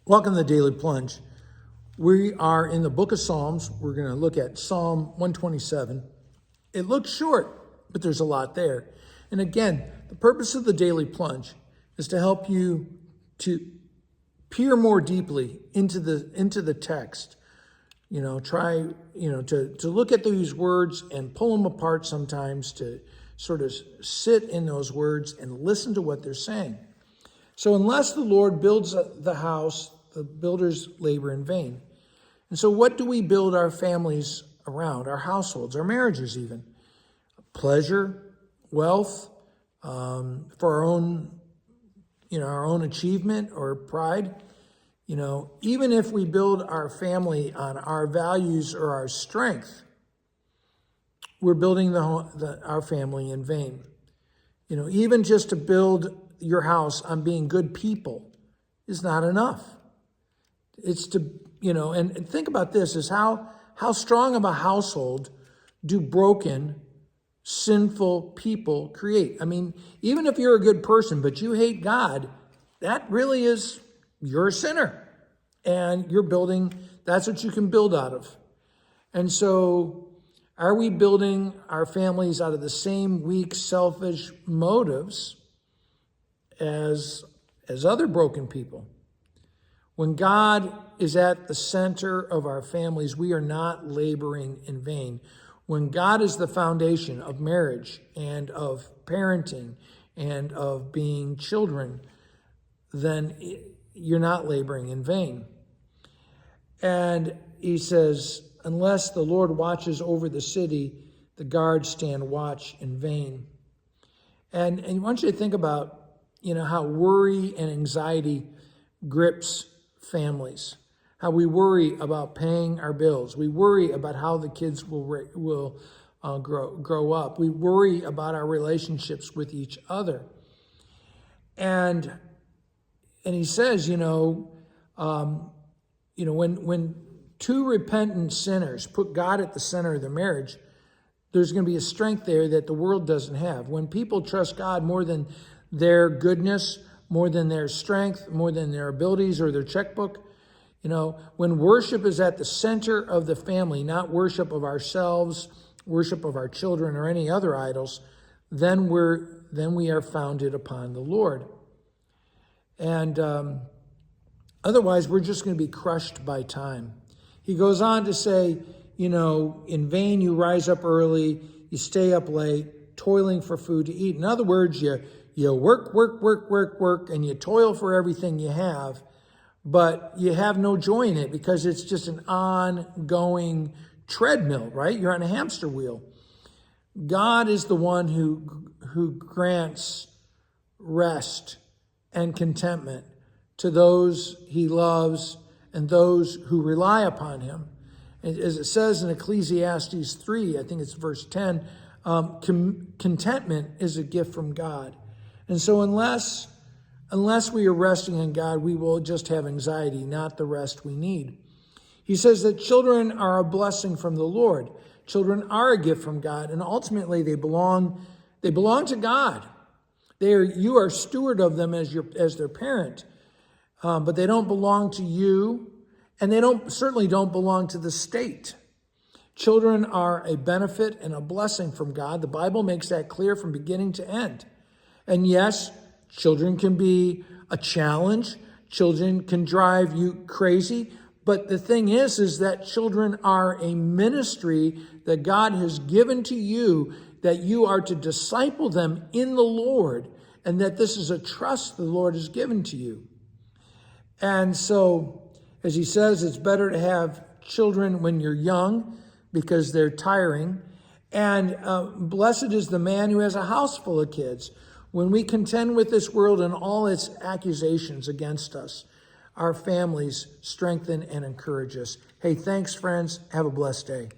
Welcome to the Daily Plunge. We are in the book of Psalms. We're going to look at Psalm 127. It looks short, but there's a lot there. And again, the purpose of the Daily Plunge is to help you to peer more deeply into the text. Try to look at these words and pull them apart sometimes, to sort of sit in those words and listen to what they're saying. So unless the Lord builds the house, the builders labor in vain. And so what do we build our families around, our households, our marriages even? Pleasure, wealth, for our own achievement or pride. Even if we build our family on our values or our strength, we're building our family in vain. Even just to build your house on being good people is not enough. It's to, and think about this, is how strong of a household do broken, sinful people create? I mean, even if you're a good person, but you hate God, that really is, you're a sinner. And that's what you can build out of. And so, are we building our families out of the same weak, selfish motives as other broken people? When God is at the center of our families, we are not laboring in vain. When God is the foundation of marriage and of parenting and of being children, then you're not laboring in vain. And he says, unless the Lord watches over the city, the guards stand watch in vain. And I want you to think about, how worry and anxiety grips families, how we worry about paying our bills. We worry about how the kids will grow up. We worry about our relationships with each other. And he says, when two repentant sinners put God at the center of the marriage, there's going to be a strength there that the world doesn't have. When people trust God more than their goodness, more than their strength, more than their abilities or their checkbook, when worship is at the center of the family, not worship of ourselves, worship of our children or any other idols, then we are founded upon the Lord. And otherwise, we're just going to be crushed by time. He goes on to say, in vain you rise up early, you stay up late, toiling for food to eat. In other words, you work, and you toil for everything you have, but you have no joy in it because it's just an ongoing treadmill, right? You're on a hamster wheel. God is the one who grants rest and contentment to those he loves and those who rely upon him. As it says in Ecclesiastes 3, I think it's verse 10, contentment is a gift from God. And so unless we are resting in God, we will just have anxiety, not the rest we need. He says that children are a blessing from the Lord. Children are a gift from God, and ultimately they belong to God. You are steward of them as their parent, but they don't belong to you, and they certainly don't belong to the state. Children are a benefit and a blessing from God. The Bible makes that clear from beginning to end. And yes, children can be a challenge. Children can drive you crazy. But the thing is that children are a ministry that God has given to you, that you are to disciple them in the Lord, and that this is a trust the Lord has given to you. And so, as he says, it's better to have children when you're young because they're tiring. And blessed is the man who has a house full of kids. When we contend with this world and all its accusations against us, our families strengthen and encourage us. Hey, thanks, friends. Have a blessed day.